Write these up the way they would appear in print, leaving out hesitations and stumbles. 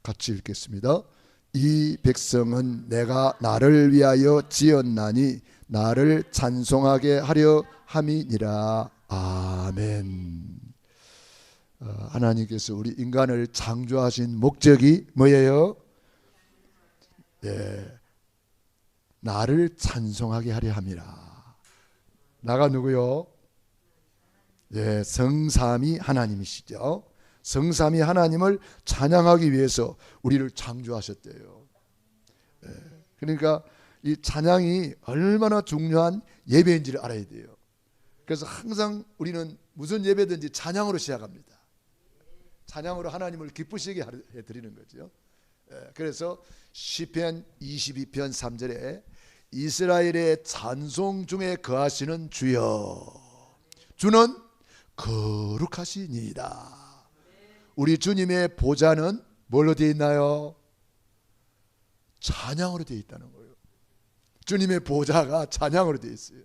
같이 읽겠습니다. 이 백성은 내가 나를 위하여 지었나니 나를 찬송하게 하려 함이니라. 아멘. 하나님께서 우리 인간을 창조하신 목적이 뭐예요? 네, 나를 찬송하게 하려 함이라. 나가 누구요? 네, 성삼위 하나님이시죠. 성삼위 하나님을 찬양하기 위해서 우리를 창조하셨대요. 네, 그러니까 이 찬양이 얼마나 중요한 예배인지를 알아야 돼요. 그래서 항상 우리는 무슨 예배든지 찬양으로 시작합니다. 찬양으로 하나님을 기쁘시게 해드리는 거죠. 그래서 시편 22편 3절에 이스라엘의 찬송 중에 거하시는 주여, 주는 거룩하시니이다. 우리 주님의 보좌는 뭘로 되어 있나요? 찬양으로 되어 있다는 거예요. 주님의 보좌가 찬양으로 되어 있어요.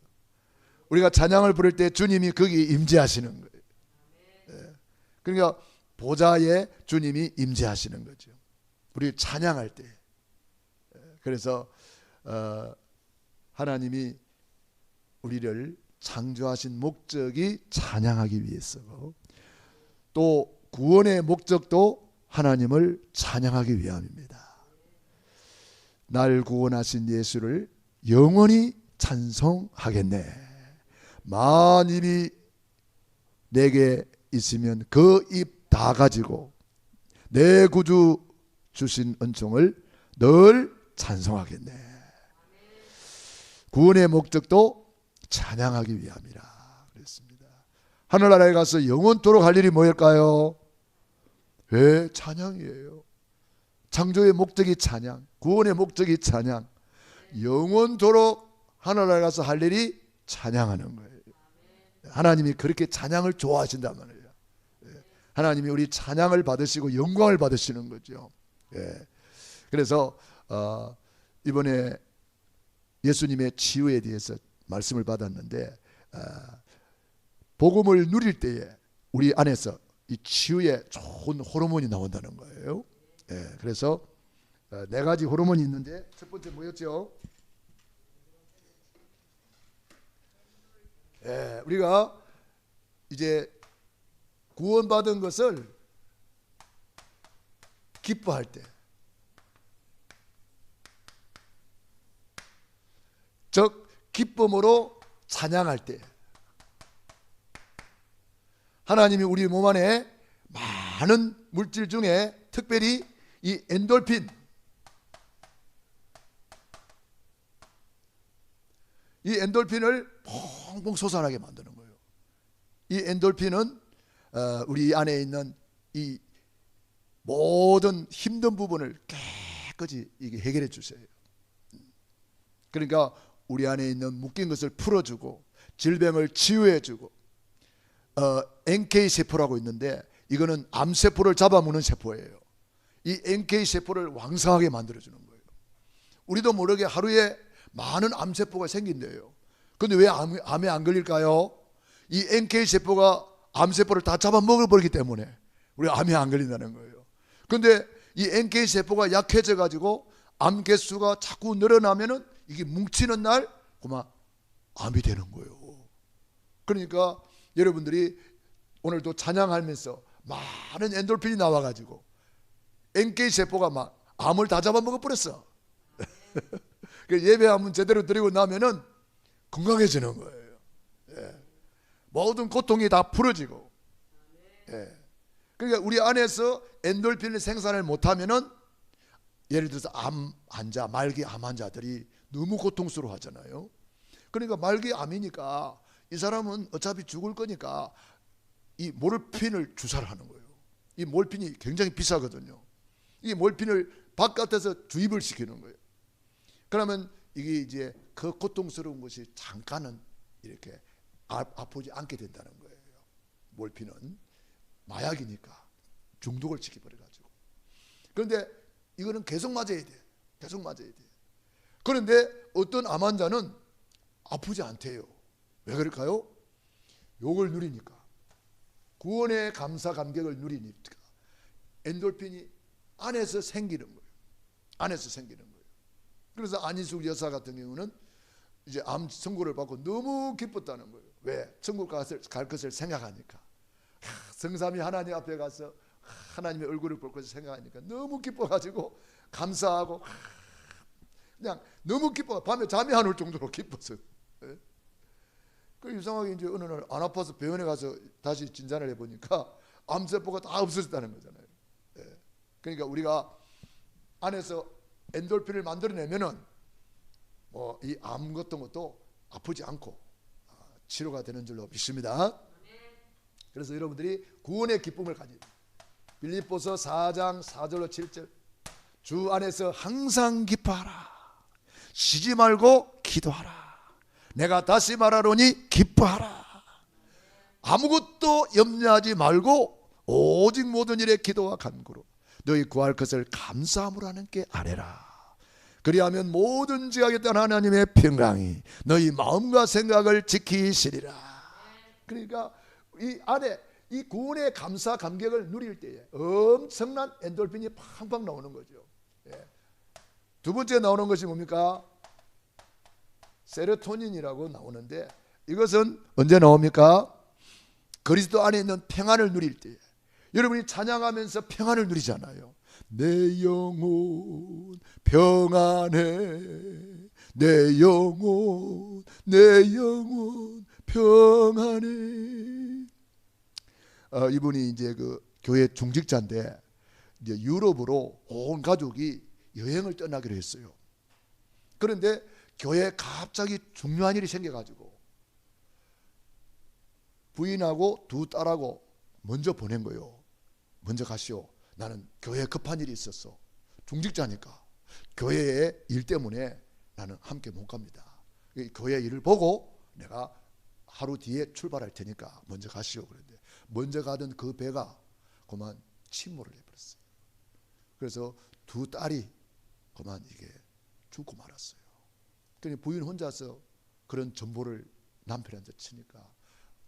우리가 찬양을 부를 때 주님이 거기 임재하시는 거예요. 그러니까 보좌에 주님이 임재하시는 거죠. 우리 찬양할 때. 그래서 하나님이 우리를 창조하신 목적이 찬양하기 위해서고, 또 구원의 목적도 하나님을 찬양하기 위함입니다. 날 구원하신 예수를 영원히 찬송하겠네. 만일이 내게 있으면 그 입 다 가지고 내 구주 주신 은총을 늘 찬송하겠네. 구원의 목적도 찬양하기 위함이라 그랬습니다. 하늘나라에 가서 영원토록 할 일이 뭐일까요? 왜? 찬양이에요. 창조의 목적이 찬양, 구원의 목적이 찬양. 영원토록 하늘나라에 가서 할 일이 찬양하는 거예요. 하나님이 그렇게 찬양을 좋아하신단 말이에요. 하나님이 우리 찬양을 받으시고 영광을 받으시는 거죠. 그래서 이번에 예수님의 치유에 대해서 말씀을 받았는데, 복음을 누릴 때에 우리 안에서 이 치유에 좋은 호르몬이 나온다는 거예요. 그래서 네 가지 호르몬이 있는데, 첫 번째 뭐였죠? 우리가 이제 구원받은 것을 기뻐할 때, 즉 기쁨으로 찬양할 때, 하나님이 우리 몸 안에 많은 물질 중에 특별히 이 엔돌핀, 이 엔돌핀을 펑펑 솟아나게 만드는 거예요. 이 엔돌핀은 우리 안에 있는 이 모든 힘든 부분을 깨끗이 이게 해결해 주세요. 그러니까 우리 안에 있는 묶인 것을 풀어주고 질병을 치유해주고, NK 세포라고 있는데 이거는 암세포를 잡아먹는 세포예요. 이 NK세포를 왕성하게 만들어주는 거예요. 우리도 모르게 하루에 많은 암세포가 생긴대요. 그런데 왜 암에 안 걸릴까요? 이 NK세포가 암세포를 다 잡아먹어버리기 때문에 우리가 암에 안 걸린다는 거예요. 그런데 이 NK세포가 약해져 가지고 암 개수가 자꾸 늘어나면은 이게 뭉치는 날 그만 암이 되는 거예요. 그러니까 여러분들이 오늘도 찬양하면서 많은 엔돌핀이 나와가지고 NK세포가 막 암을 다 잡아먹어버렸어. 예배 한번 제대로 드리고 나면은 건강해지는 거예요. 모든 고통이 다 풀어지고. 그러니까 우리 안에서 엔돌핀을 생산을 못하면은, 예를 들어서 암 환자, 말기 암 환자들이 너무 고통스러워 하잖아요. 그러니까 말기 암이니까 이 사람은 어차피 죽을 거니까 이 몰핀을 주사를 하는 거예요. 이 몰핀이 굉장히 비싸거든요. 이 몰핀을 바깥에서 주입을 시키는 거예요. 그러면 이게 이제 그 고통스러운 것이 잠깐은 이렇게 아프지 않게 된다는 거예요. 몰핀은 마약이니까 중독을 시켜버려가지고. 그런데 이거는 계속 맞아야 돼. 계속 맞아야 돼. 그런데 어떤 암 환자는 아프지 않대요. 왜 그럴까요? 요걸 누리니까, 구원의 감사 감격을 누리니까 엔돌핀이 안에서 생기는 거예요. 안에서 생기는 거예요. 그래서 안희숙 여사 같은 경우는 이제 암 선고를 받고 너무 기뻤다는 거예요. 왜? 천국 갈 것을 생각하니까. 성삼위 하나님 앞에 가서 하나님의 얼굴을 볼 것을 생각하니까 너무 기뻐가지고 감사하고 그냥 너무 기뻐. 밤에 잠이 안 올 정도로 기뻤어요. 그 이상하게 이제 어느 날 안 아파서 병원에 가서 다시 진단을 해보니까 암세포가 다 없어졌다는 거잖아요. 그러니까 우리가 안에서 엔돌핀을 만들어내면은 뭐 이 암 같은 것도 아프지 않고 치료가 되는 줄로 믿습니다. 그래서 여러분들이 구원의 기쁨을 가지고 빌립보서 4장 4절로 7절 주 안에서 항상 기뻐하라. 쉬지 말고 기도하라. 내가 다시 말하노니 기뻐하라. 아무것도 염려하지 말고 오직 모든 일에 기도와 간구로 너희 구할 것을 감사함으로 하나님께 아뢰라. 그리하면 모든 지하겠다는 하나님의 평강이 너희 마음과 생각을 지키시리라. 그러니까 이 안에 이 구원의 감사 감격을 누릴 때에 엄청난 엔돌핀이 팡팡 나오는 거죠. 두 번째 나오는 것이 뭡니까? 세로토닌이라고 나오는데 이것은 언제 나옵니까? 그리스도 안에 있는 평안을 누릴 때에 여러분이 찬양하면서 평안을 누리잖아요. 내 영혼 평안해. 내 영혼 평안해. 이분이 이제 그 교회 중직자인데 이제 유럽으로 온 가족이 여행을 떠나기로 했어요. 그런데 교회에 갑자기 중요한 일이 생겨가지고 부인하고 두 딸하고 먼저 보낸 거예요. 먼저 가시오. 나는 교회에 급한 일이 있었어. 중직자니까 교회의 일 때문에 나는 함께 못 갑니다. 교회 일을 보고 내가 하루 뒤에 출발할 테니까 먼저 가시오. 그런데 먼저 가던 그 배가 그만 침몰을 해버렸어요. 그래서 두 딸이 그만 이게 죽고 말았어요. 그러니까 부인 혼자서 그런 전보를 남편한테 치니까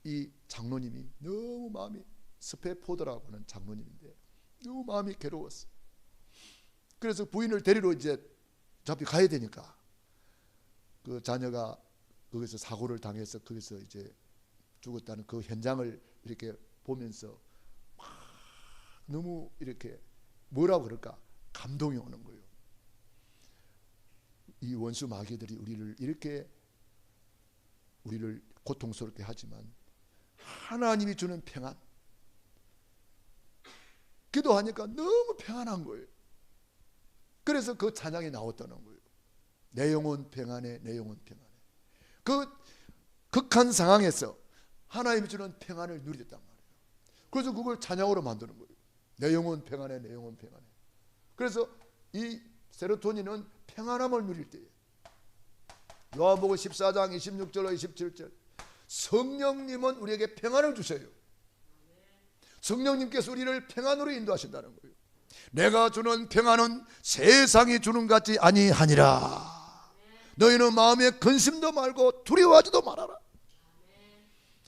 이 장로님이 너무 마음이 스페포드라고 하는 장로님인데 너무 마음이 괴로웠어요. 그래서 부인을 데리러 이제 어차피 가야 되니까 그 자녀가 거기서 사고를 당해서 거기서 이제 죽었다는 그 현장을 이렇게 보면서 너무 이렇게 뭐라고 그럴까 감동이 오는 거예요. 이 원수 마귀들이 우리를 고통스럽게 하지만 하나님이 주는 평안, 기도하니까 너무 평안한 거예요. 그래서 그 찬양이 나왔다는 거예요. 내 영혼 평안해, 내 영혼 평안해. 그 극한 상황에서 하나님이 주는 평안을 누리겠단 말이에요. 그래서 그걸 찬양으로 만드는 거예요. 내 영혼 평안해, 내 영혼 평안해. 그래서 이 세로토닌은 평안함을 누릴 때에 요한복음 14장 26절로 27절 성령님은 우리에게 평안을 주세요. 성령님께서 우리를 평안으로 인도하신다는 거예요. 내가 주는 평안은 세상이 주는 것 같지 아니하니라. 너희는 마음에 근심도 말고 두려워하지도 말아라.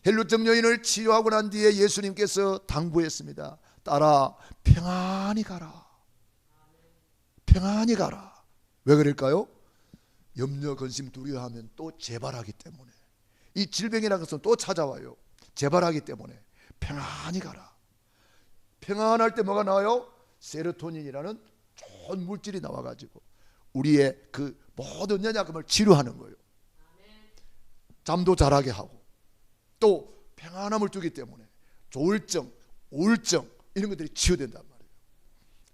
헬루증 여인을 치유하고 난 뒤에 예수님께서 당부했습니다. 딸아 평안히 가라. 평안히 가라. 왜 그럴까요? 염려 근심 두려워하면 또 재발하기 때문에 이 질병이라는 것은 또 찾아와요. 재발하기 때문에 평안히 가라. 평안할 때 뭐가 나와요? 세로토닌이라는 좋은 물질이 나와가지고 우리의 그 모든 연약함을 치료하는 거예요. 잠도 잘하게 하고 또 평안함을 주기 때문에 조울증, 우울증 이런 것들이 치유된단 말이에요.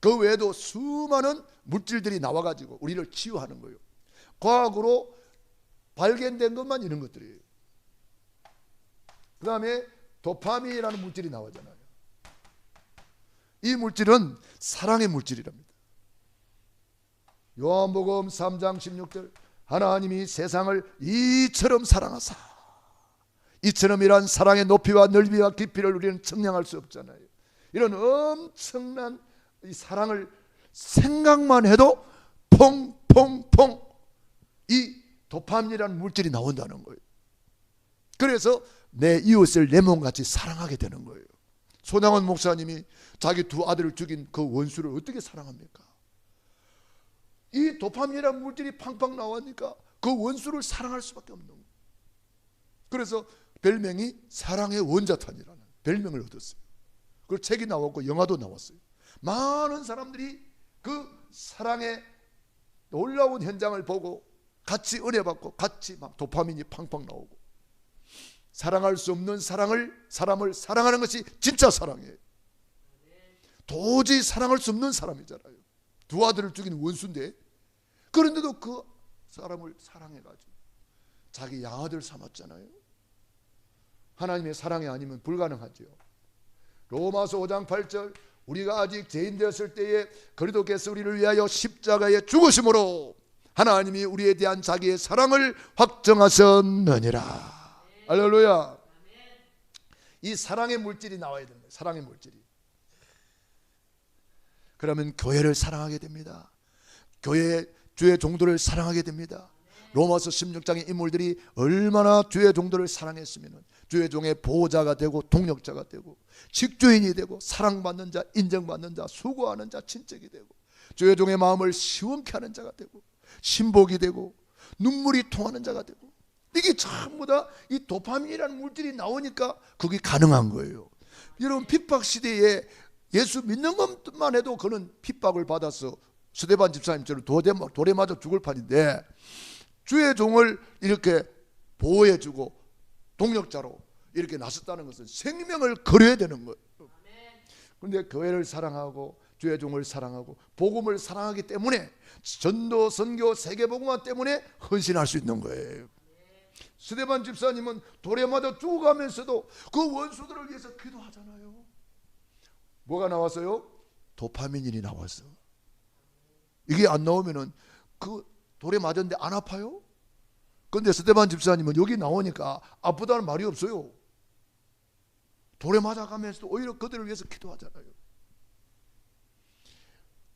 그 외에도 수많은 물질들이 나와가지고 우리를 치유하는 거예요. 과학으로 발견된 것만 이런 것들이에요. 그 다음에 도파민이라는 물질이 나오잖아요. 이 물질은 사랑의 물질이랍니다. 요한복음 3장 16절 하나님이 세상을 이처럼 사랑하사. 이처럼이란 사랑의 높이와 넓이와 깊이를 우리는 측량할 수 없잖아요. 이런 엄청난 이 사랑을 생각만 해도 퐁퐁퐁 이 도파민이라는 물질이 나온다는 거예요. 그래서 내 이웃을 내 몸같이 사랑하게 되는 거예요. 손양원 목사님이 자기 두 아들을 죽인 그 원수를 어떻게 사랑합니까? 이 도파민이라는 물질이 팡팡 나오니까 그 원수를 사랑할 수밖에 없는 거예요. 그래서 별명이 사랑의 원자탄이라는 별명을 얻었어요. 그 책이 나왔고 영화도 나왔어요. 많은 사람들이 그 사랑의 놀라운 현장을 보고 같이 은혜 받고 같이 막 도파민이 팡팡 나오고, 사랑할 수 없는 사람을 사랑하는 것이 진짜 사랑이에요. 도저히 사랑할 수 없는 사람이잖아요. 두 아들을 죽인 원수인데, 그런데도 그 사람을 사랑해가지고 자기 양아들 삼았잖아요. 하나님의 사랑이 아니면 불가능하죠. 로마서 5장 8절, 우리가 아직 죄인 되었을 때에 그리스도께서 우리를 위하여 십자가에 죽으심으로 하나님이 우리에 대한 자기의 사랑을 확정하셨느니라. 할렐루야. 이 사랑의 물질이 나와야 됩니다. 사랑의 물질이. 그러면 교회를 사랑하게 됩니다. 교회 주의 종들을 사랑하게 됩니다. 로마서 16장의 인물들이 얼마나 주의 종들을 사랑했으면 주의 종의 보호자가 되고 동력자가 되고 직주인이 되고 사랑받는 자, 인정받는 자, 수고하는 자, 친척이 되고 주의 종의 마음을 시원케 하는 자가 되고 신복이 되고 눈물이 통하는 자가 되고, 이게 전부 다 이 도파민이라는 물질이 나오니까 그게 가능한 거예요. 여러분, 핍박 시대에 예수 믿는 것만 해도 그는 핍박을 받아서 스데반 집사님처럼 돌에 맞아 죽을 판인데, 주의 종을 이렇게 보호해주고 동력자로 이렇게 나섰다는 것은 생명을 걸어야 되는 거예요. 그런데 교회를 사랑하고 주의 종을 사랑하고 복음을 사랑하기 때문에, 전도 선교 세계복음화 때문에 헌신할 수 있는 거예요. 스데반 집사님은 돌에 맞아 죽어가면서도 그 원수들을 위해서 기도하잖아요. 뭐가 나왔어요? 도파민이 나왔어. 이게 안 나오면은 그 돌에 맞았는데 안 아파요? 그런데 스데반 집사님은 여기 나오니까 아프다는 말이 없어요. 돌에 맞아가면서도 오히려 그들을 위해서 기도하잖아요.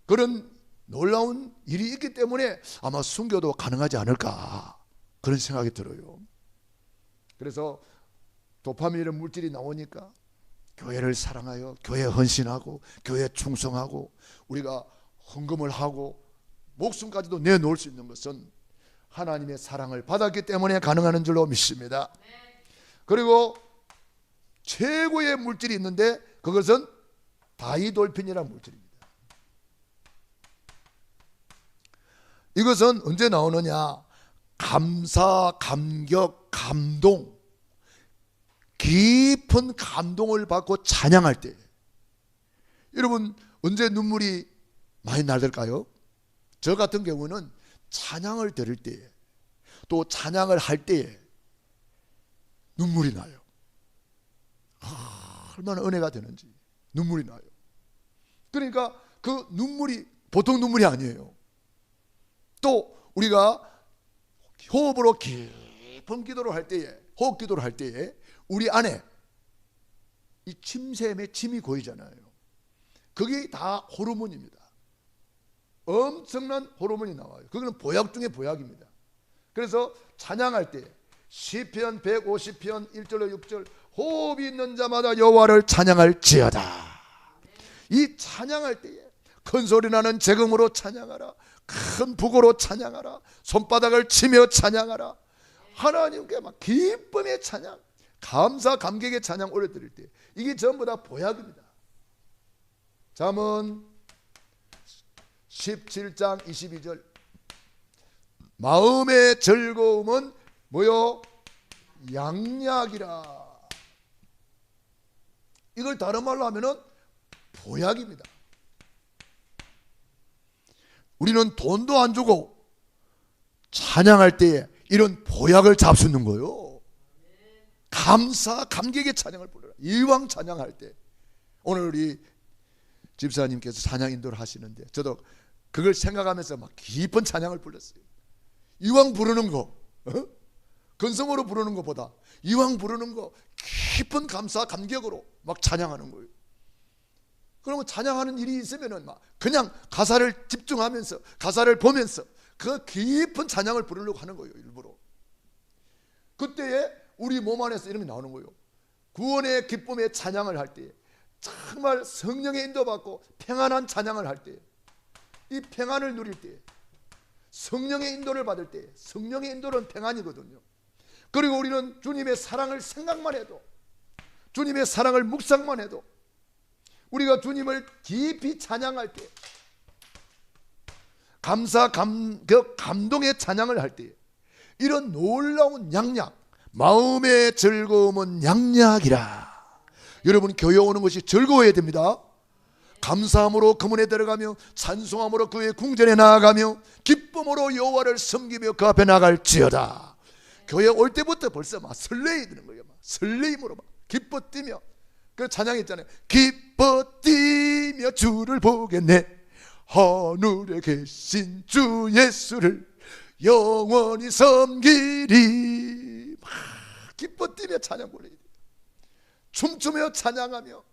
그런 놀라운 일이 있기 때문에 아마 순교도 가능하지 않을까, 그런 생각이 들어요. 그래서 도파민이라는 물질이 나오니까 교회를 사랑하여 교회에 헌신하고 교회에 충성하고 우리가 헌금을 하고 목숨까지도 내놓을 수 있는 것은 하나님의 사랑을 받았기 때문에 가능한 줄로 믿습니다. 그리고 최고의 물질이 있는데 그것은 다이돌핀이라는 물질입니다. 이것은 언제 나오느냐? 감사, 감격, 감동, 깊은 감동을 받고 찬양할 때. 여러분, 언제 눈물이 많이 날까요? 저 같은 경우는 찬양을 드릴 때에, 또 찬양을 할 때에 눈물이 나요. 얼마나 은혜가 되는지 눈물이 나요. 그러니까 그 눈물이 보통 눈물이 아니에요. 또 우리가 호흡으로 깊은 기도를 할 때에, 호흡 기도를 할 때에 우리 안에 이 침샘에 침이 고이잖아요. 그게 다 호르몬입니다. 엄청난 호르몬이 나와요. 그거는 보약 중에 보약입니다. 그래서 찬양할 때 시편 150편 1절로 6절, 호흡이 있는 자마다 여호와를 찬양할지어다. 이 찬양할 때에 큰 소리 나는 재금으로 찬양하라, 큰 북으로 찬양하라, 손바닥을 치며 찬양하라. 하나님께 막 기쁨의 찬양, 감사 감격의 찬양 올려드릴 때 이게 전부 다 보약입니다. 잠언 17장 22절, 마음의 즐거움은 뭐요? 양약이라. 이걸 다른 말로 하면은 보약입니다. 우리는 돈도 안 주고 찬양할 때에 이런 보약을 잡수는 거예요. 감사 감격의 찬양을 부르라. 이왕 찬양할 때, 오늘 우리 집사님께서 찬양 인도를 하시는데 저도 그걸 생각하면서 막 깊은 찬양을 불렀어요. 이왕 부르는 거, 건성으로 부르는 것보다 이왕 부르는 거 깊은 감사 감격으로 막 찬양하는 거예요. 그러면 찬양하는 일이 있으면은 막 그냥 가사를 집중하면서 가사를 보면서 그 깊은 찬양을 부르려고 하는 거예요, 일부러. 그때에 우리 몸 안에서 이런 게 나오는 거예요. 구원의 기쁨의 찬양을 할 때에 정말 성령의 인도받고 평안한 찬양을 할 때, 이 평안을 누릴 때, 성령의 인도를 받을 때, 성령의 인도는 평안이거든요. 그리고 우리는 주님의 사랑을 생각만 해도, 주님의 사랑을 묵상만 해도, 우리가 주님을 깊이 찬양할 때, 감동의 찬양을 할 때, 이런 놀라운 양약, 마음의 즐거움은 양약이라. 여러분, 교회 오는 것이 즐거워야 됩니다. 감사함으로 그 문에 들어가며 찬송함으로 그의 궁전에 나아가며 기쁨으로 여호와를 섬기며 그 앞에 나갈지어다. 교회 올 때부터 벌써 막 설레이 드는 거예요. 막 설레임으로 막 기뻐 뛰며, 그 찬양 있잖아요. 기뻐 뛰며 주를 보겠네, 하늘에 계신 주 예수를 영원히 섬기리. 막 기뻐 뛰며 찬양 불러야 돼요. 춤추며 찬양하며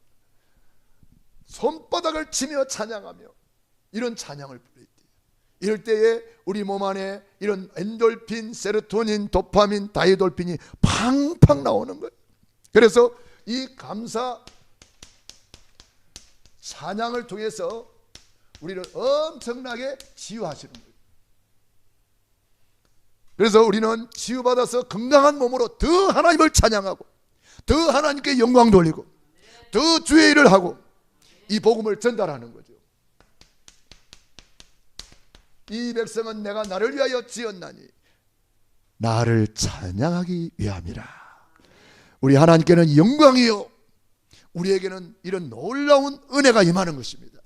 손바닥을 치며 찬양하며 이런 찬양을 부를 때, 이럴 때에 우리 몸 안에 이런 엔돌핀, 세로토닌, 도파민, 다이돌핀이 팡팡 나오는 거예요. 그래서 이 감사 찬양을 통해서 우리를 엄청나게 치유하시는 거예요. 그래서 우리는 치유받아서 건강한 몸으로 더 하나님을 찬양하고, 더 하나님께 영광 돌리고, 더 주의 일을 하고, 이 복음을 전달하는 거죠. 이 백성은 내가 나를 위하여 지었나니 나를 찬양하기 위함이라. 우리 하나님께는 영광이요, 우리에게는 이런 놀라운 은혜가 임하는 것입니다.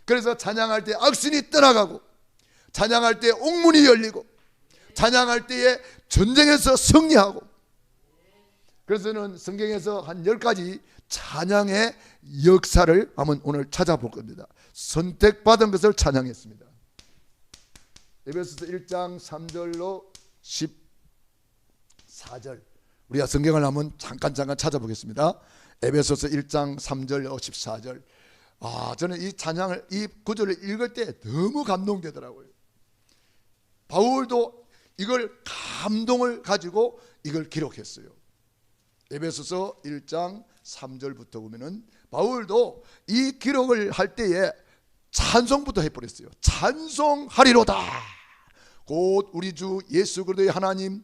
그래서 찬양할 때 악신이 떠나가고, 찬양할 때 옥문이 열리고, 찬양할 때에 전쟁에서 승리하고. 그래서는 성경에서 한 10가지 찬양의 역사를 한번 오늘 찾아볼 겁니다. 선택받은 것을 찬양했습니다. 에베소서 1장 3절로 14절, 우리가 성경을 한번 잠깐 찾아보겠습니다. 에베소서 1장 3절로 14절. 저는 이 찬양을, 이 구절을 읽을 때 너무 감동되더라고요. 바울도 이걸 감동을 가지고 이걸 기록했어요. 에베소서 1장 3절부터 보면은 바울도 이 기록을 할 때에 찬송부터 해버렸어요. 찬송하리로다. 곧 우리 주 예수 그리스도의 하나님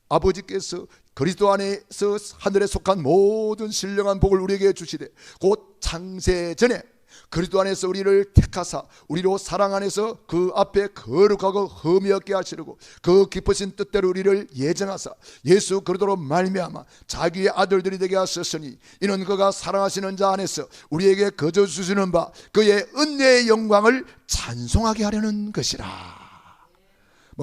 아버지께서 그리스도 안에서 하늘에 속한 모든 신령한 복을 우리에게 주시되, 곧 창세전에 그리스도 안에서 우리를 택하사 우리로 사랑 안에서 그 앞에 거룩하고 흠이 없게 하시려고 그 깊으신 뜻대로 우리를 예정하사 예수 그리스도로 말미암아 자기의 아들들이 되게 하셨으니, 이는 그가 사랑하시는 자 안에서 우리에게 거저 주시는 바 그의 은혜의 영광을 찬송하게 하려는 것이라.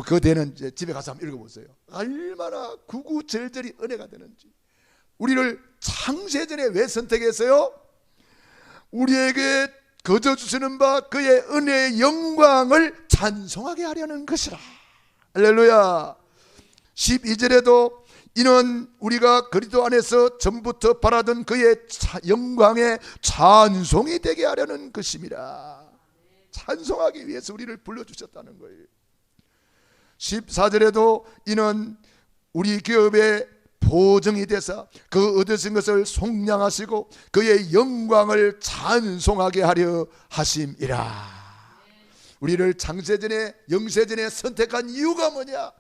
그 대는 집에 가서 한번 읽어보세요. 얼마나 구구절절이 은혜가 되는지. 우리를 창세전에 왜 선택했어요? 우리에게 거저 주시는 바 그의 은혜의 영광을 찬송하게 하려는 것이라. 할렐루야. 12절에도 이는 우리가 그리스도 안에서 전부터 바라던 그의 영광의 찬송이 되게 하려는 것입니다. 찬송하기 위해서 우리를 불러주셨다는 거예요. 14절에도 이는 우리 기업의 보증이 되사 그 얻으신 것을 속량하시고 그의 영광을 찬송하게 하려 하심이라. 우리를 창세전에 영세전에 선택한 이유가 뭐냐?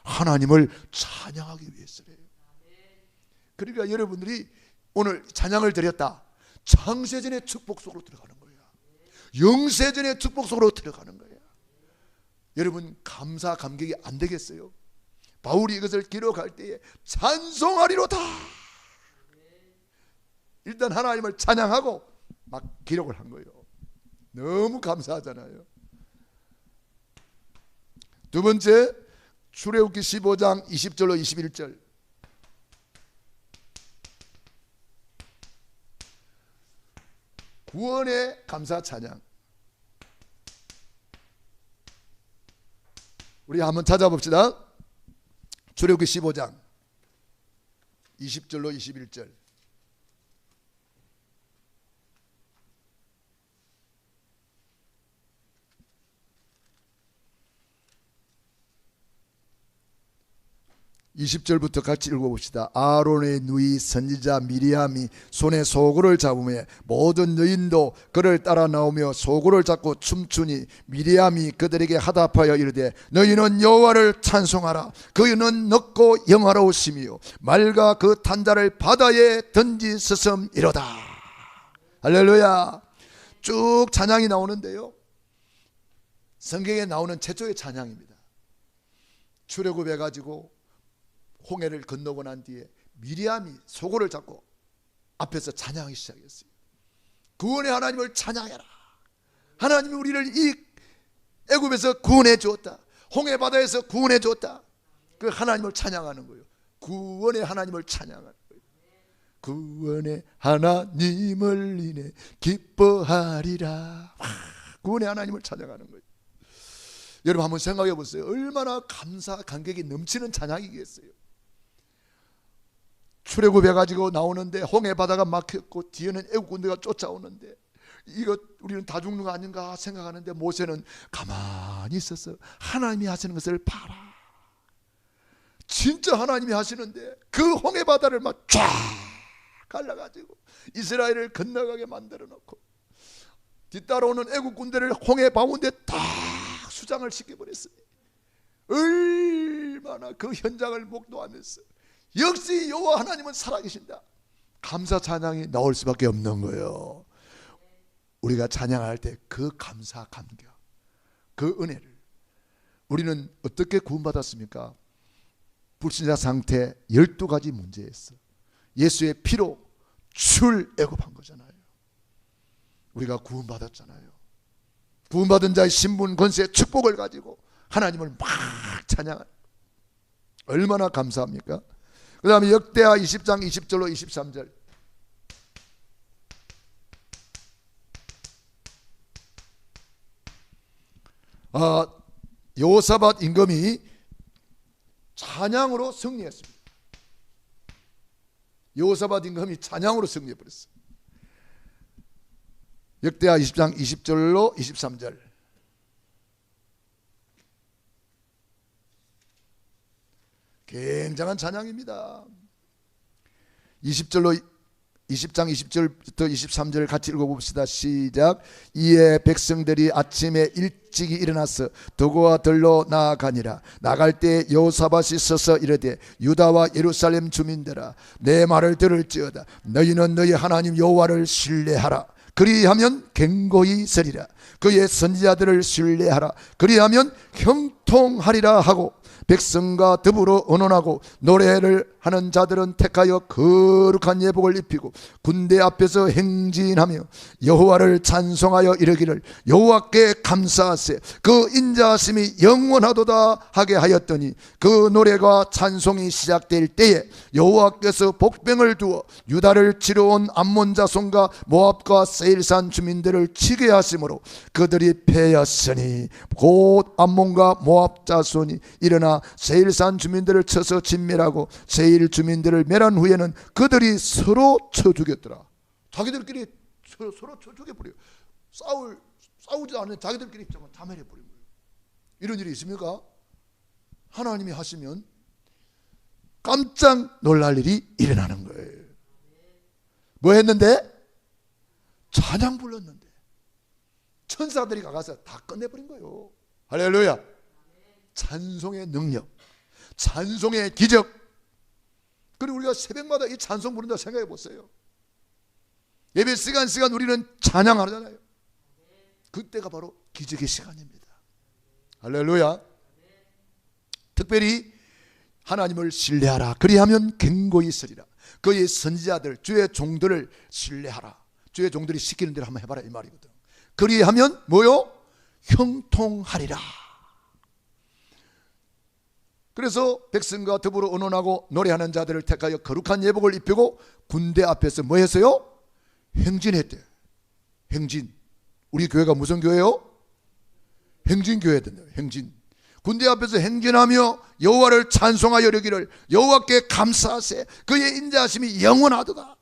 하나님을 찬양하기 위해서래요. 그러니까 여러분들이 오늘 찬양을 드렸다, 창세전의 축복 속으로 들어가는 거야. 영세전의 축복 속으로 들어가는 거야. 여러분, 감사 감격이 안 되겠어요? 바울이 이것을 기록할 때에 찬송하리로다. 일단 하나님을 찬양하고 막 기록을 한 거예요. 너무 감사하잖아요. 두 번째, 출애굽기 15장 20절로 21절. 구원의 감사 찬양. 우리 한번 찾아봅시다. 출애굽기 15장 20절로 21절. 20절부터 같이 읽어봅시다. 아론의 누이 선지자 미리암이 손에 소굴을 잡으며 모든 여인도 그를 따라 나오며 소굴을 잡고 춤추니 미리암이 그들에게 하답하여 이르되 너희는 여호와를 찬송하라. 그는 높고 영화로우시며 맑아 그 탄자를 바다에 던지스음이로다. 할렐루야. 쭉 찬양이 나오는데요, 성경에 나오는 최초의 찬양입니다. 출애굽해가지고 홍해를 건너고 난 뒤에 미리암이 소고를 잡고 앞에서 찬양하기 시작했어요. 구원의 하나님을 찬양해라. 하나님이 우리를 이 애굽에서 구원해 주었다. 홍해 바다에서 구원해 주었다. 그 하나님을 찬양하는 거예요. 구원의 하나님을 찬양하는 거예요. 구원의 하나님을 인해 기뻐하리라. 구원의 하나님을 찬양하는 거예요. 여러분 한번 생각해 보세요. 얼마나 감사 감격이 넘치는 찬양이겠어요. 출애굽해가지고 나오는데 홍해 바다가 막혔고 뒤에는 애국 군대가 쫓아오는데 이거 우리는 다 죽는 거 아닌가 생각하는데 모세는 가만히 있었어. 하나님이 하시는 것을 봐라. 진짜 하나님이 하시는데 그 홍해 바다를 막 쫙 갈라가지고 이스라엘을 건너가게 만들어 놓고 뒤따라오는 애국 군대를 홍해 바운데 딱 수장을 시켜버렸어요. 얼마나 그 현장을 목도하면서 역시 여호와 하나님은 살아계신다. 감사 찬양이 나올 수밖에 없는 거예요. 우리가 찬양할 때 그 감사 감격, 그 은혜를 우리는 어떻게 구원받았습니까? 불신자 상태 12가지 문제였어. 예수의 피로 출애굽한 거잖아요. 우리가 구원받았잖아요. 구원받은 자의 신분, 권세, 축복을 가지고 하나님을 막 찬양하는, 얼마나 감사합니까? 그 다음에 역대하 20장 20절로 23절. 여호사밧 임금이 찬양으로 승리했습니다. 여호사밧 임금이 찬양으로 승리해버렸어요. 역대하 20장 20절로 23절. 굉장한 찬양입니다. 20장 20절부터 23절 같이 읽어봅시다. 시작. 이에 백성들이 아침에 일찍이 일어나서 도고와 들로 나아가니라. 나갈 때 여호사밧이 서서 이르되 유다와 예루살렘 주민들아 내 말을 들을지어다. 너희는 너희 하나님 여호와를 신뢰하라. 그리하면 견고히 서리라. 그의 선지자들을 신뢰하라. 그리하면 형통하리라 하고 백성과 더불어 언언하고 노래를 하는 자들은 택하여 거룩한 예복을 입히고 군대 앞에서 행진하며 여호와를 찬송하여 이르기를 여호와께 감사하세 그 인자하심이 영원하도다 하게 하였더니 그 노래가 찬송이 시작될 때에 여호와께서 복병을 두어 유다를 치러 온 암몬 자손과 모압과 세일산 주민들을 치게 하심으로 그들이 패하였으니 곧 암몬과 모압 자손이 일어나 세일산 주민들을 쳐서 진멸하고 세일 주민들을 멸한 후에는 그들이 서로 쳐 죽였더라. 자기들끼리 서로 쳐 죽여버려요. 싸우지 않는 자기들끼리 자멸해버린 거예요. 이런 일이 있습니까? 하나님이 하시면 깜짝 놀랄 일이 일어나는 거예요. 뭐 했는데? 찬양 불렀는데 천사들이 가서 다 끝내버린 거예요. 할렐루야. 찬송의 능력, 찬송의 기적. 그리고 우리가 새벽마다 이 찬송 부른다 생각해 보세요. 예배 시간 우리는 찬양하잖아요. 그때가 바로 기적의 시간입니다. 할렐루야. 특별히 하나님을 신뢰하라. 그리하면 견고히 서리라. 그의 선지자들 주의 종들을 신뢰하라. 주의 종들이 시키는 대로 한번 해봐라 이 말이거든. 그리하면 뭐요? 형통하리라. 그래서 백성과 더불어 언언하고 노래하는 자들을 택하여 거룩한 예복을 입히고 군대 앞에서 뭐 했어요? 행진했대요. 행진. 우리 교회가 무슨 교회요? 행진교회거든요. 행진. 군대 앞에서 행진하며 여호와를 찬송하여 이르기를 여호와께 감사하세 그의 인자하심이 영원하도다.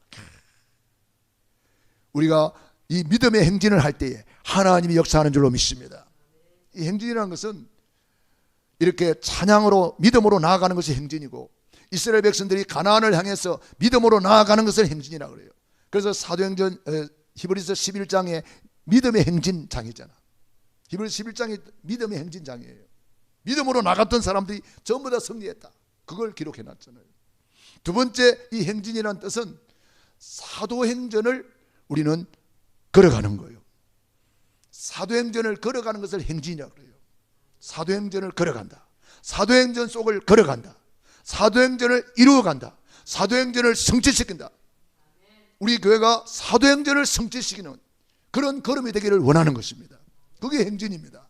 우리가 이 믿음의 행진을 할 때에 하나님이 역사하는 줄로 믿습니다. 이 행진이라는 것은 이렇게 찬양으로 믿음으로 나아가는 것이 행진이고 이스라엘 백성들이 가나안을 향해서 믿음으로 나아가는 것을 행진이라고 그래요. 그래서 사도행전 히브리서 11장에 믿음의 행진장이잖아. 히브리서 11장이 믿음의 행진장이에요. 믿음으로 나갔던 사람들이 전부 다 승리했다. 그걸 기록해 놨잖아요. 두 번째, 이 행진이라는 뜻은 사도행전을 우리는 걸어가는 거예요. 사도행전을 걸어가는 것을 행진이라고 그래요. 사도행전을 걸어간다. 사도행전 속을 걸어간다. 사도행전을 이루어간다. 사도행전을 성취시킨다. 우리 교회가 사도행전을 성취시키는 그런 걸음이 되기를 원하는 것입니다. 그게 행진입니다.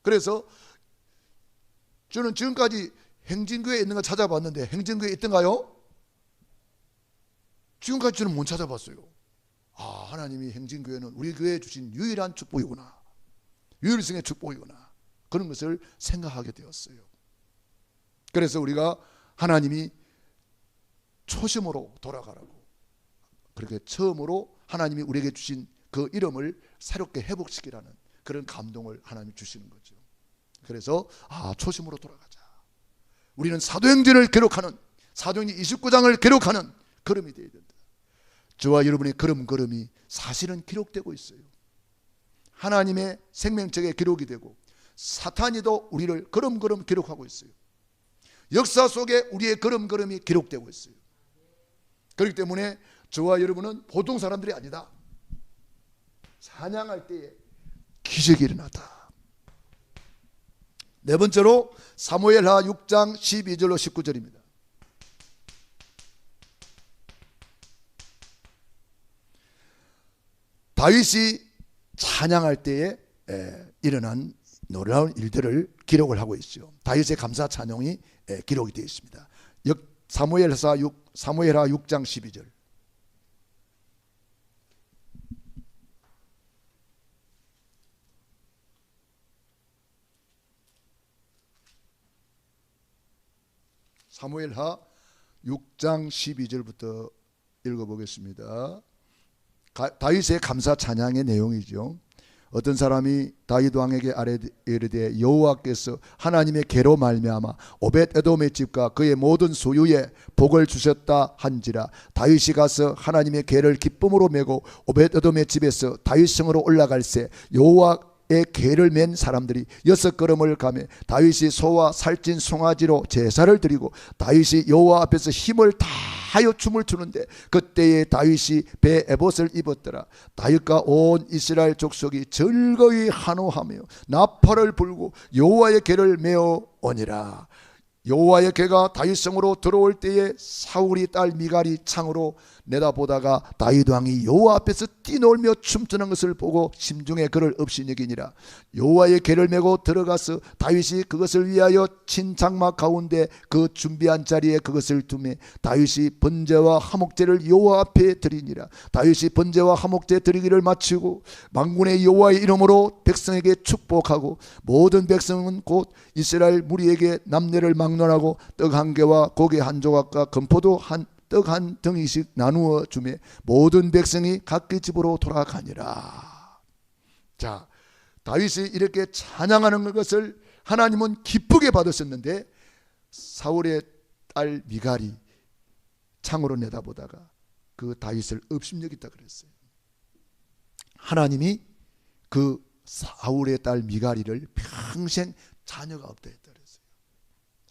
그래서 저는 지금까지 행진교회에 있는 거 찾아봤는데 행진교회에 있던가요? 지금까지 저는 못 찾아봤어요. 아, 하나님이 행진교회는 우리 교회에 주신 유일한 축복이구나, 유일성의 축복이구나, 그런 것을 생각하게 되었어요. 그래서 우리가 하나님이 초심으로 돌아가라고, 그렇게 처음으로 하나님이 우리에게 주신 그 이름을 새롭게 회복시키라는 그런 감동을 하나님이 주시는 거죠. 그래서 초심으로 돌아가자. 우리는 사도행전을 기록하는, 사도행전 29장을 기록하는 걸음이 되어야 된다. 저와 여러분의 걸음이 사실은 기록되고 있어요. 하나님의 생명책에 기록이 되고 사탄이도 우리를 걸음 기록하고 있어요. 역사 속에 우리의 걸음이 기록되고 있어요. 그렇기 때문에 저와 여러분은 보통 사람들이 아니다. 찬양할 때에 기적이 일어났다. 네 번째로 사무엘하 6장 12절로 19절입니다. 다윗이 찬양할 때에 일어난 놀라운 일들을 기록을 하고 있죠. 다윗의 감사 찬양이 기록이 되어 있습니다. 사무엘하 6장 12절. 사무엘하 6장 12절부터 읽어보겠습니다. 다윗의 감사 찬양의 내용이죠. 어떤 사람이 다윗 왕에게 이르되 여호와께서 하나님의 계로 말미암아 오벳에돔의 집과 그의 모든 소유에 복을 주셨다 한지라. 다윗이 가서 하나님의 계를 기쁨으로 메고 오벳에돔의 집에서 다윗성으로 올라갈새 여호와의 계를 맨 사람들이 6걸음을 가매 다윗이 소와 살찐 송아지로 제사를 드리고 다윗이 여호와 앞에서 힘을 다하여 춤을 추는데 그때에 다윗이 배 에봇을 입었더라. 다윗과 온 이스라엘 족속이 즐거이 환호하며 나팔을 불고 여호와의 계를 메어 오니라. 여호와의 계가 다윗성으로 들어올 때에 사울이 딸 미갈이 창으로 내다보다가 다윗 왕이 여호와 앞에서 뛰놀며 춤추는 것을 보고 심중에 그를 없이 여기니라. 여호와의 계를 메고 들어가서 다윗이 그것을 위하여 친 장막 가운데 그 준비한 자리에 그것을 두매 다윗이 번제와 화목제를 여호와 앞에 드리니라. 다윗이 번제와 화목제 드리기를 마치고 만군의 여호와의 이름으로 백성에게 축복하고 모든 백성은 곧 이스라엘 무리에게 남녀를 막론하고 떡 한 개와 고기 한 조각과 건포도 떡 한 덩이씩 나누어 주매 모든 백성이 각기 집으로 돌아가니라. 자, 다윗이 이렇게 찬양하는 것을 하나님은 기쁘게 받으셨는데 사울의 딸 미갈이 창으로 내다보다가 그 다윗을 업심여겼다 그랬어요. 하나님이 그 사울의 딸 미갈이를 평생 자녀가 없다 했다 그랬어요.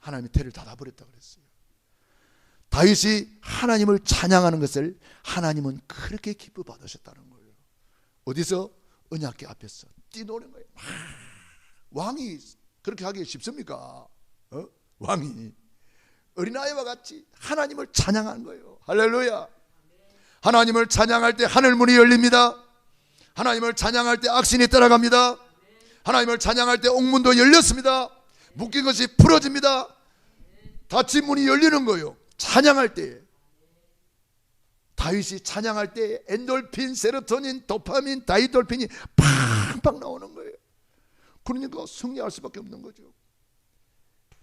하나님이 태를 닫아버렸다 그랬어요. 다윗이 하나님을 찬양하는 것을 하나님은 그렇게 기뻐 받으셨다는 거예요. 어디서? 언약궤 앞에서 뛰노는 거예요. 왕이 그렇게 하기 쉽습니까? 왕이 어린아이와 같이 하나님을 찬양하는 거예요. 할렐루야. 하나님을 찬양할 때 하늘문이 열립니다. 하나님을 찬양할 때 악신이 따라갑니다. 하나님을 찬양할 때 옥문도 열렸습니다. 묶인 것이 풀어집니다. 닫힌 문이 열리는 거예요. 찬양할 때, 다윗이 찬양할 때 엔돌핀, 세로토닌, 도파민, 다이돌핀이 팡팡 나오는 거예요. 그러니까 승리할 수밖에 없는 거죠.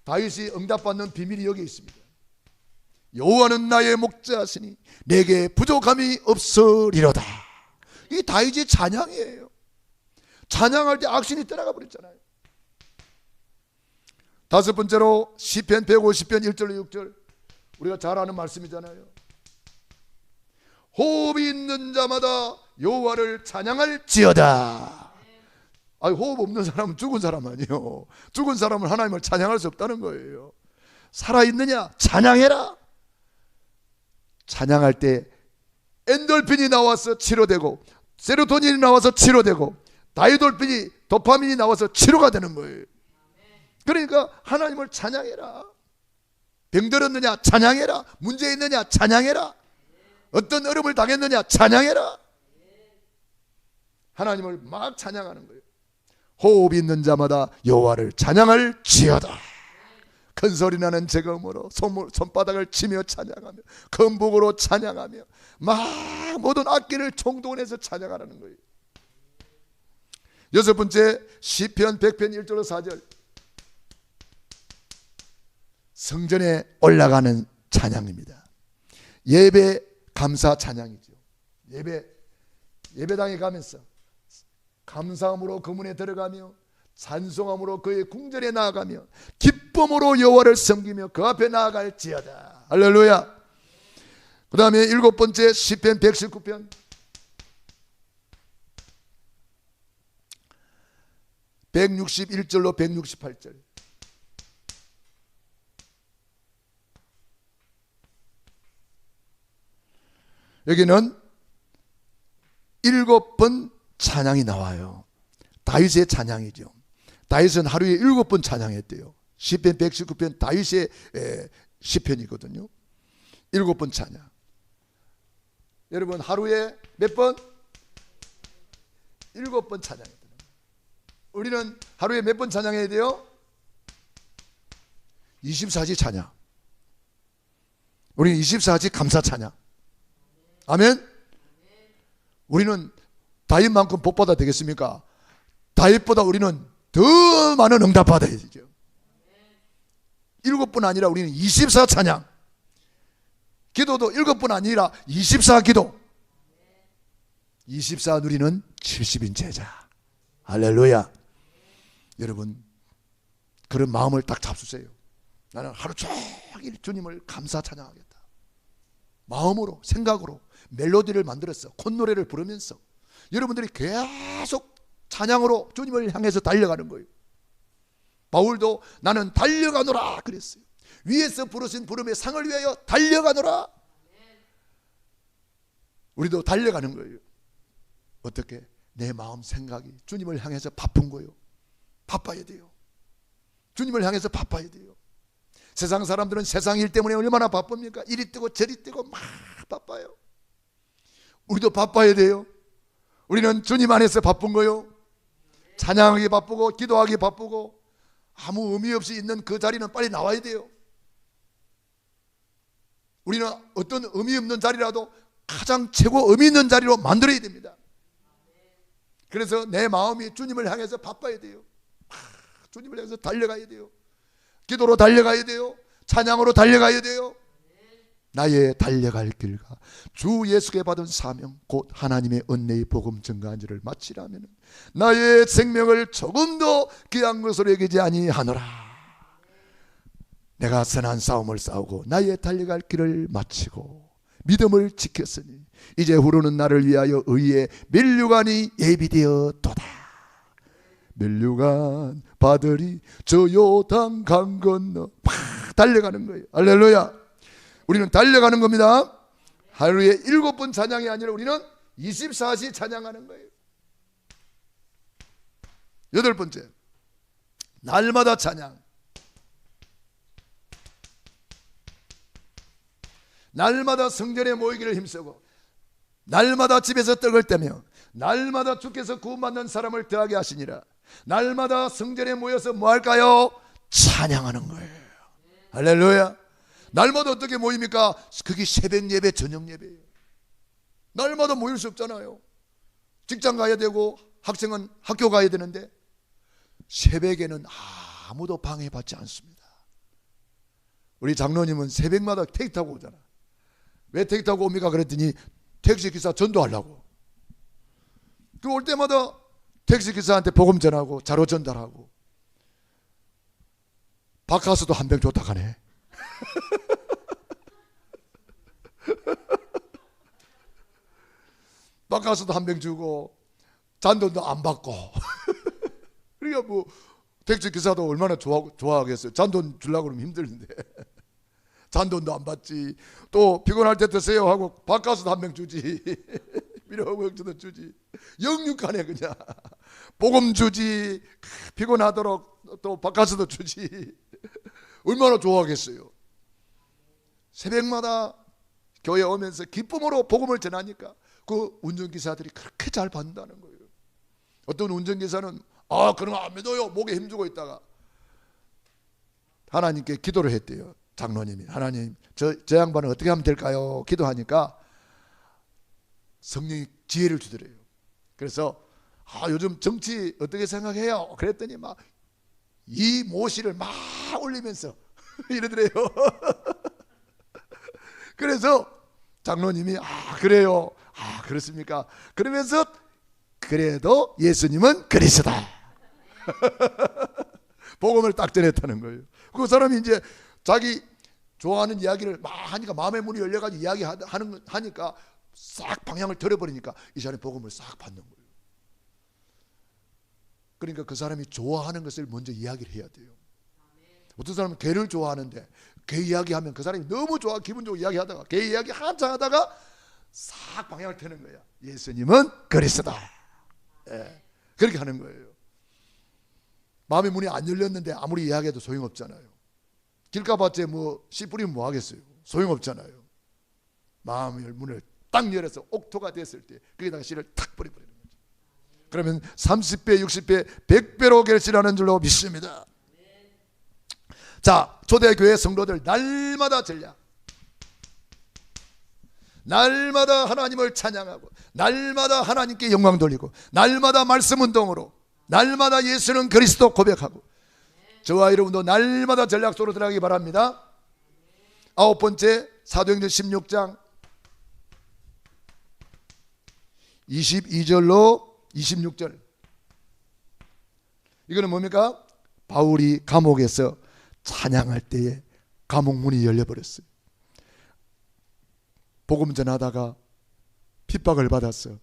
다윗이 응답받는 비밀이 여기 있습니다. 여호와는 나의 목자시니 내게 부족함이 없으리로다. 이 다윗의 찬양이에요. 찬양할 때 악신이 따라가 버렸잖아요. 다섯 번째로 시편 150편 1절로 6절. 우리가 잘 아는 말씀이잖아요. 호흡이 있는 자마다 여호와를 찬양할지어다. 호흡 없는 사람은 죽은 사람 아니에요. 죽은 사람은 하나님을 찬양할 수 없다는 거예요. 살아있느냐? 찬양해라. 찬양할 때 엔돌핀이 나와서 치료되고, 세로토닌이 나와서 치료되고, 도파민이 나와서 치료가 되는 거예요. 그러니까 하나님을 찬양해라. 병들었느냐? 찬양해라. 문제 있느냐? 찬양해라. 어떤 어려움을 당했느냐? 찬양해라. 하나님을 막 찬양하는 거예요. 호흡이 있는 자마다 여호와를 찬양할지어다. 큰 소리 나는 제금으로 손바닥을 치며 찬양하며 건복으로 찬양하며 막 모든 악기를 총동원해서 찬양하라는 거예요. 여섯 번째, 시편 100편 1절로 4절. 성전에 올라가는 찬양입니다. 예배 감사 찬양이죠. 예배당에 가면서 감사함으로 그 문에 들어가며 찬송함으로 그의 궁전에 나아가며 기쁨으로 여호와를 섬기며 그 앞에 나아갈지어다. 할렐루야. 그 다음에 일곱 번째, 시편 119편 161절로 168절. 여기는 7번 찬양이 나와요. 다윗의 찬양이죠. 다윗은 하루에 7번 찬양했대요. 시편 119편 다윗의 시편이거든요. 7번 찬양. 여러분 하루에 몇 번? 7번 찬양해야 돼요. 우리는 하루에 몇 번 찬양해야 돼요? 24시 찬양. 우리는 24시 감사 찬양. 아멘. 우리는 다윗만큼 복받아 되겠습니까? 다윗보다 우리는 더 많은 응답 받아야 되죠. 7번 아니라 우리는 24 찬양. 기도도 7번 아니라 24 기도. 24 누리는 70인 제자. 할렐루야. 여러분 그런 마음을 딱 잡수세요. 나는 하루 종일 주님을 감사 찬양하겠다. 마음으로, 생각으로 멜로디를 만들었어. 콧노래를 부르면서 여러분들이 계속 찬양으로 주님을 향해서 달려가는 거예요. 바울도 나는 달려가노라 그랬어요. 위에서 부르신 부름의 상을 위하여 달려가노라. 우리도 달려가는 거예요. 어떻게? 내 마음 생각이 주님을 향해서 바쁜 거예요. 바빠야 돼요. 주님을 향해서 바빠야 돼요. 세상 사람들은 세상 일 때문에 얼마나 바쁩니까? 이리 뛰고 저리 뛰고 막 바빠요. 우리도 바빠야 돼요. 우리는 주님 안에서 바쁜 거요. 찬양하기 바쁘고 기도하기 바쁘고 아무 의미 없이 있는 그 자리는 빨리 나와야 돼요. 우리는 어떤 의미 없는 자리라도 가장 최고 의미 있는 자리로 만들어야 됩니다. 그래서 내 마음이 주님을 향해서 바빠야 돼요. 주님을 향해서 달려가야 돼요. 기도로 달려가야 돼요. 찬양으로 달려가야 돼요. 나의 달려갈 길과 주 예수께 받은 사명 곧 하나님의 은혜의 복음 증거한 줄을 마치라면 나의 생명을 조금도 귀한 것으로 여기지 아니하노라. 내가 선한 싸움을 싸우고 나의 달려갈 길을 마치고 믿음을 지켰으니 이제 후로는 나를 위하여 의의 면류관이 예비되었도다. 면류관 받으리 저 요단 강 건너 막 달려가는 거예요. 할렐루야. 우리는 달려가는 겁니다. 하루에 7번 찬양이 아니라 우리는 24시 찬양하는 거예요. 여덟 번째, 날마다 찬양. 날마다 성전에 모이기를 힘쓰고 날마다 집에서 떡을 떼며 날마다 주께서 구원받는 사람을 더하게 하시니라. 날마다 성전에 모여서 뭐 할까요? 찬양하는 거예요. 할렐루야. 날마다 어떻게 모입니까? 그게 새벽 예배, 저녁 예배예요. 날마다 모일 수 없잖아요. 직장 가야 되고 학생은 학교 가야 되는데 새벽에는 아무도 방해받지 않습니다. 우리 장로님은 새벽마다 택시 타고 오잖아. 왜 택시 타고 옵니까? 그랬더니 택시기사 전도하려고. 그 올 때마다 택시기사한테 복음 전하고 자료 전달하고 바카스도 한 병 줬다 가네. 바카스도 한 병 주고 잔돈도 안 받고 그러니까 뭐 택시 기사도 얼마나 좋아하겠어요. 잔돈 주려고 그러면 힘들는데 잔돈도 안 받지. 또 피곤할 때 드세요 하고 바카스도 한 병 주지. 미러먹주도 주지. 영육간에 그냥 복음 주지. 피곤하도록 또 바카스도 주지. 얼마나 좋아하겠어요. 새벽마다 교회 오면서 기쁨으로 복음을 전하니까 그 운전기사들이 그렇게 잘 받는다는 거예요. 어떤 운전기사는 그런 거 안 믿어요. 목에 힘주고 있다가 하나님께 기도를 했대요. 장로님이 하나님 저 양반은 어떻게 하면 될까요? 기도하니까 성령이 지혜를 주더래요. 그래서 요즘 정치 어떻게 생각해요? 그랬더니 막 이 모시를 막 올리면서 이러더래요. 그래서 장로님이 그래요. 그렇습니까? 그러면서 그래도 예수님은 그리스도다. 복음을 딱 전했다는 거예요. 그 사람이 이제 자기 좋아하는 이야기를 막 하니까 마음의 문이 열려가지고 하니까 싹 방향을 틀어버리니까 이 사람이 복음을 싹 받는 거예요. 그러니까 그 사람이 좋아하는 것을 먼저 이야기를 해야 돼요. 어떤 사람은 개를 좋아하는데 개 이야기하면 그 사람이 너무 좋아 기분 좋고 이야기하다가 개 이야기 한참 하다가 싹 방향을 트는 거야. 예수님은 그리스도다. 그렇게 하는 거예요. 마음의 문이 안 열렸는데 아무리 이야기해도 소용없잖아요. 길가밭에 뭐 씨 뿌리면 뭐 하겠어요. 소용없잖아요. 마음의 문을 딱 열어서 옥토가 됐을 때 거기다가 씨를 탁 뿌려버리는 거죠. 그러면 30배, 60배, 100배로 결실하는 줄로 믿습니다. 자, 초대교회 성도들 날마다 전략, 날마다 하나님을 찬양하고 날마다 하나님께 영광 돌리고 날마다 말씀 운동으로 날마다 예수는 그리스도 고백하고 저와 여러분도 날마다 전략 속으로 들어가기 바랍니다. 9번째 사도행전 16장 22절로 26절. 이거는 뭡니까? 바울이 감옥에서 찬양할 때에 감옥 문이 열려버렸어요. 복음 전하다가 핍박을 받았어.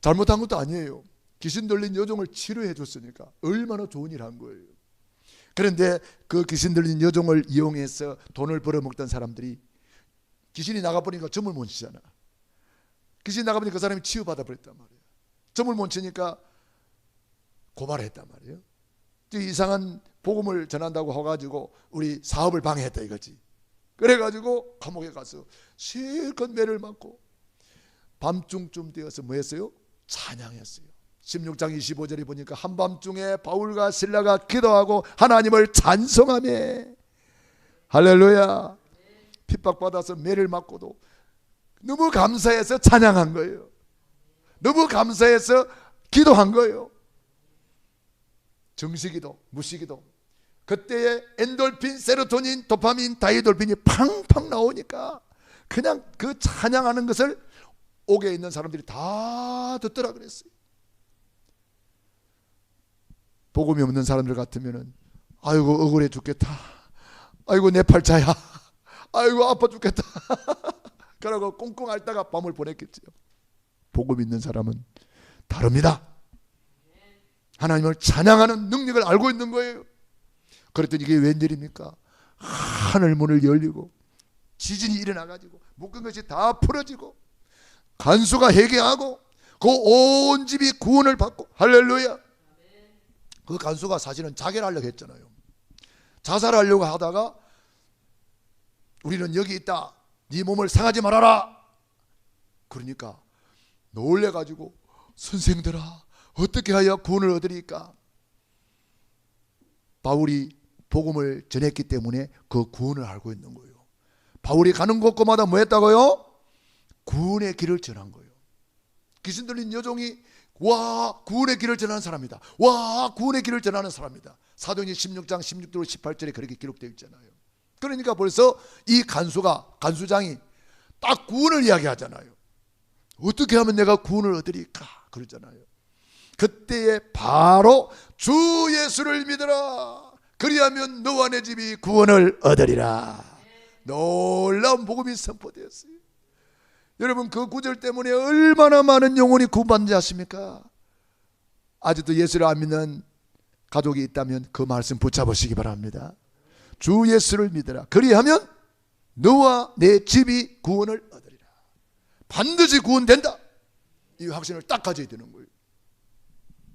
잘못한 것도 아니에요. 귀신 들린 여종을 치료해 줬으니까 얼마나 좋은 일 한 거예요. 그런데 그 귀신 들린 여종을 이용해서 돈을 벌어먹던 사람들이 귀신이 나가버리니까 점을 못 치잖아. 귀신이 나가버리니까 그 사람이 치유받아 버렸단 말이에요. 점을 못 치니까 고발을 했단 말이에요. 이상한 복음을 전한다고 해가지고 우리 사업을 방해했다 이거지. 그래가지고 감옥에 가서 실컷 매를 맞고 밤중쯤 되어서 뭐 했어요? 찬양했어요. 16장 25절에 보니까 한밤중에 바울과 실라가 기도하고 하나님을 찬송하며 할렐루야. 핍박받아서 매를 맞고도 너무 감사해서 찬양한 거예요. 너무 감사해서 기도한 거예요. 정시기도, 무시기도. 그때에 엔돌핀, 세로토닌, 도파민, 다이돌핀이 팡팡 나오니까 그냥 그 찬양하는 것을 옥에 있는 사람들이 다 듣더라 그랬어요. 복음이 없는 사람들 같으면은 아이고 억울해 죽겠다. 아이고 내 팔자야. 아이고 아파 죽겠다. 그러고 꽁꽁 앓다가 밤을 보냈겠지요. 복음 있는 사람은 다릅니다. 하나님을 찬양하는 능력을 알고 있는 거예요. 그랬더니 이게 웬일입니까? 하늘 문을 열리고 지진이 일어나가지고 묶은 것이 다 풀어지고 간수가 회개하고 그 온 집이 구원을 받고 할렐루야. 그 간수가 사실은 자결하려고 했잖아요. 자살하려고 하다가 우리는 여기 있다. 네 몸을 상하지 말아라. 그러니까 놀래가지고 선생들아 어떻게 하여 구원을 얻으리까? 바울이 복음을 전했기 때문에 그 구원을 알고 있는 거예요. 바울이 가는 곳곳마다 뭐 했다고요? 구원의 길을 전한 거예요. 귀신 들린 여종이 와 구원의 길을 전하는 사람이다. 와 구원의 길을 전하는 사람이다. 사도행전 16장 16절 18절에 그렇게 기록되어 있잖아요. 그러니까 벌써 이 간수장이 딱 구원을 이야기하잖아요. 어떻게 하면 내가 구원을 얻으리까? 그러잖아요. 그때에 바로 주 예수를 믿으라. 그리하면 너와 내 집이 구원을 얻으리라. 놀라운 복음이 선포되었어요. 여러분, 그 구절 때문에 얼마나 많은 영혼이 구원받는지 아십니까? 아직도 예수를 안 믿는 가족이 있다면 그 말씀 붙잡으시기 바랍니다. 주 예수를 믿으라. 그리하면 너와 내 집이 구원을 얻으리라. 반드시 구원된다. 이 확신을 딱 가져야 되는 거예요.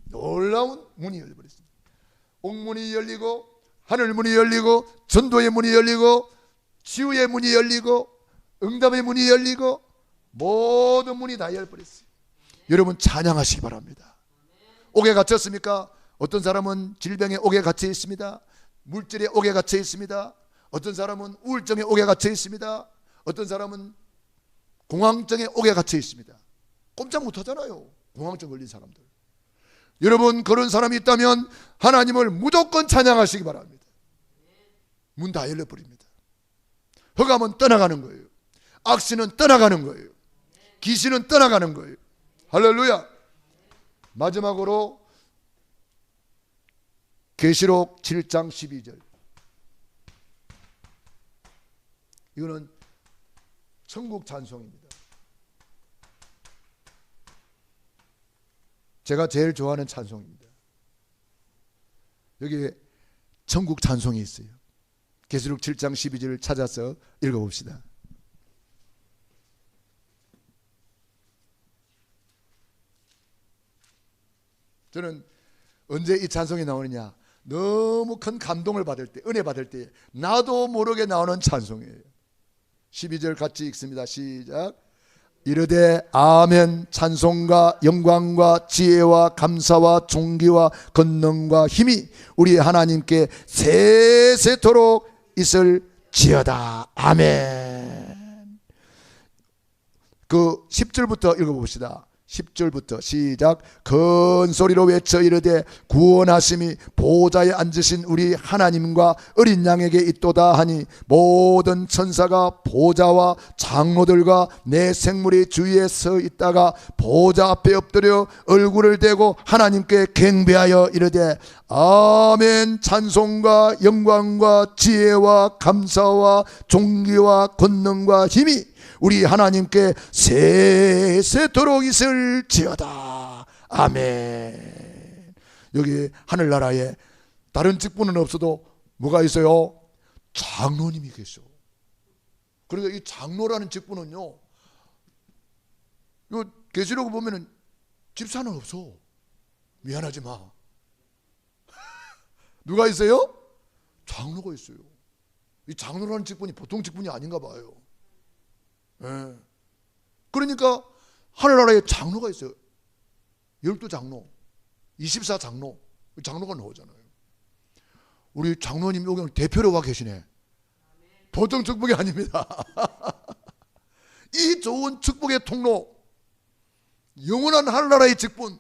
놀라운 문이 열려버렸습니다. 옥문이 열리고 하늘문이 열리고 전도의 문이 열리고 치유의 문이 열리고 응답의 문이 열리고 모든 문이 다 열려버렸어요. 여러분, 찬양하시기 바랍니다. 옥에 갇혔습니까? 어떤 사람은 질병에 옥에 갇혀 있습니다. 물질에 옥에 갇혀 있습니다. 어떤 사람은 우울증에 옥에 갇혀 있습니다. 어떤 사람은 공황증에 옥에 갇혀 있습니다. 꼼짝 못하잖아요, 공황증 걸린 사람들. 여러분, 그런 사람이 있다면 하나님을 무조건 찬양하시기 바랍니다. 문 다 열려버립니다. 흑암은 떠나가는 거예요. 악신은 떠나가는 거예요. 귀신은 떠나가는 거예요. 할렐루야. 마지막으로 계시록 7장 12절. 이거는 천국 찬송입니다. 제가 제일 좋아하는 찬송입니다. 여기에 천국 찬송이 있어요. 계시록 7장 12절을 찾아서 읽어봅시다. 저는 언제 이 찬송이 나오느냐, 너무 큰 감동을 받을 때, 은혜 받을 때 나도 모르게 나오는 찬송이에요. 12절 같이 읽습니다. 시작. 이르되 아멘. 찬송과 영광과 지혜와 감사와 존귀와 권능과 힘이 우리 하나님께 세세토록 있을지어다. 아멘. 그 10절부터 읽어봅시다. 10절부터 시작. 큰 소리로 외쳐 이르되 구원하심이 보좌에 앉으신 우리 하나님과 어린 양에게 있도다 하니 모든 천사가 보좌와 장로들과 내 생물이 주위에 서 있다가 보좌 앞에 엎드려 얼굴을 대고 하나님께 경배하여 이르되 아멘. 찬송과 영광과 지혜와 감사와 존귀와 권능과 힘이 우리 하나님께 세세토록 있을지어다. 아멘. 여기 하늘나라에 다른 직분은 없어도 뭐가 있어요? 장로님이 계셔. 그러니까 이 장로라는 직분은요, 요 계시록 보면은 집사는 없어. 미안하지 마. 누가 있어요? 장로가 있어요. 이 장로라는 직분이 보통 직분이 아닌가 봐요. 예. 그러니까 하늘나라에 장로가 있어요. 12장로, 24장로, 장로가 나오잖아요. 우리 장로님 여기 대표로 와 계시네. 보통 축복이 아닙니다. 이 좋은 축복의 통로, 영원한 하늘나라의 직분,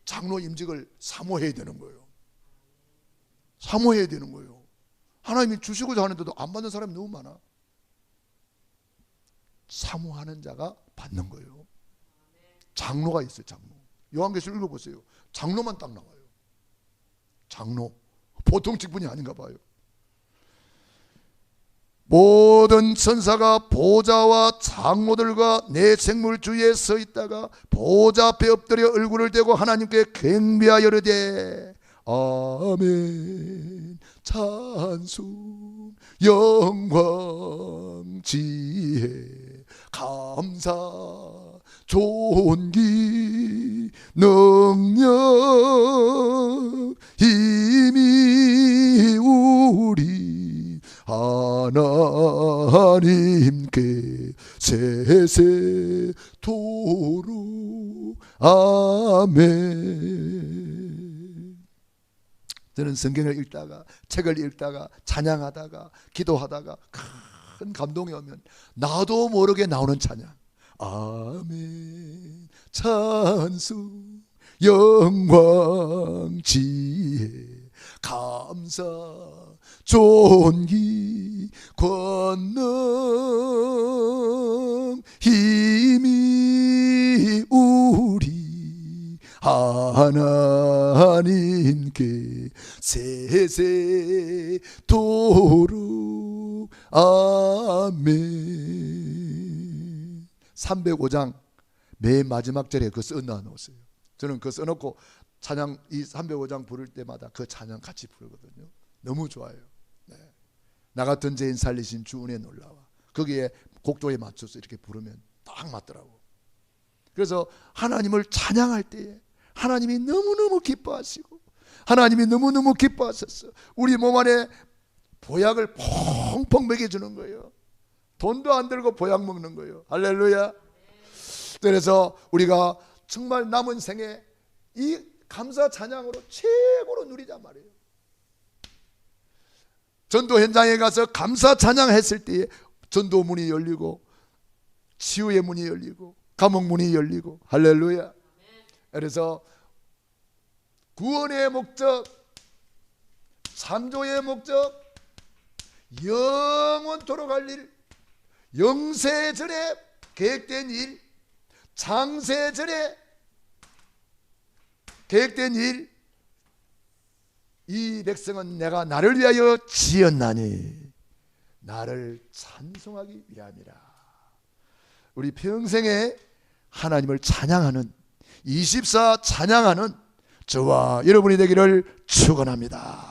장로 임직을 사모해야 되는 거예요. 사모해야 되는 거예요. 하나님이 주시고자 하는데도 안 받는 사람이 너무 많아. 사모하는 자가 받는 거예요. 장로가 있어요. 장로. 요한계시록 읽어보세요. 장로만 딱 나와요. 장로. 보통 직분이 아닌가 봐요. 모든 천사가 보좌와 장로들과 내 생물 주위에 서 있다가 보좌 앞에 엎드려 얼굴을 대고 하나님께 경배하여 이르되 아멘. 찬송 영광 지혜 감사 존귀 능력 힘이 우리 하나님께 세세토록 아멘. 저는 성경을 읽다가 책을 읽다가 찬양하다가 기도하다가 큰 감동이 오면 나도 모르게 나오는 찬양. 아멘. 찬송 영광 지혜 감사 존귀 권능 힘이 우리 하나님께 세세토록 아멘. 305장 맨 마지막 절에 그거 써놔 놓으세요. 저는 그거 써놓고 찬양 이 305장 부를 때마다 그 찬양 같이 부르거든요. 너무 좋아요. 네. 나 같은 죄인 살리신 주 은혜 놀라와. 거기에 곡조에 맞춰서 이렇게 부르면 딱 맞더라고. 그래서 하나님을 찬양할 때에 하나님이 너무너무 기뻐하시고 하나님이 너무너무 기뻐하셨어. 우리 몸 안에 보약을 펑펑 먹여주는 거예요. 돈도 안 들고 보약 먹는 거예요. 할렐루야. 그래서 우리가 정말 남은 생에 이 감사 찬양으로 최고로 누리자 말이에요. 전도 현장에 가서 감사 찬양했을 때에 전도 문이 열리고 치유의 문이 열리고 감옥 문이 열리고 할렐루야. 그래서 구원의 목적, 창조의 목적, 영원토록 할 일, 영세전에 계획된 일, 장세전에 계획된 일, 이 백성은 내가 나를 위하여 지었나니 나를 찬송하기 위함이라. 우리 평생에 하나님을 찬양하는 24 찬양하는 저와 여러분이 되기를 축원합니다.